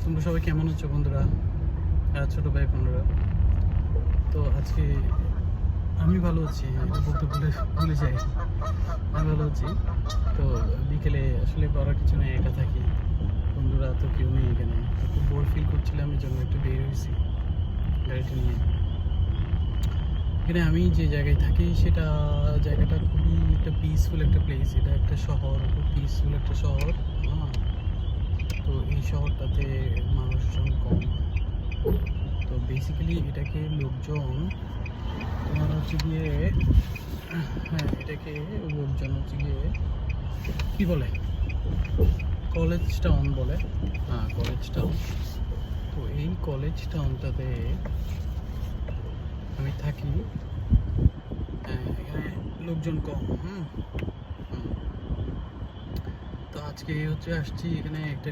তোমরা সবাই কেমন আছো বন্ধুরা, ছোটো ভাই বোনেরা? তো আজকে আমি ভালো আছি, এটা বলতে ভুলে যাই। আমি ভালো আছি। তো বিকেলে আসলে করার কিছু নেই, একা থাকি, বন্ধুরা তো কেউ নেই এখানে। তো খুব বোর ফিল করছিলাম, এই জন্য একটু বের হয়েছি গাড়িটা নিয়ে। এখানে আমি যে জায়গায় থাকি জায়গাটা খুবই একটা পিসফুল একটা প্লেস। এটা একটা শহর, খুব পিসফুল একটা শহর। হ্যাঁ, তো এই শহরটাতে মানুষজন কম। তো বেসিক্যালি এটাকে লোকজন তোমার হচ্ছে গিয়ে, হ্যাঁ, এটাকে লোকজন হচ্ছে গিয়ে কী বলে, কলেজ টাউন বলে। হ্যাঁ, কলেজ টাউন। তো এই কলেজ টাউনটাতে আমি থাকি। এখানে লোকজন কম। হুম হুম। তো আজকে হচ্ছে আসছি এখানে একটা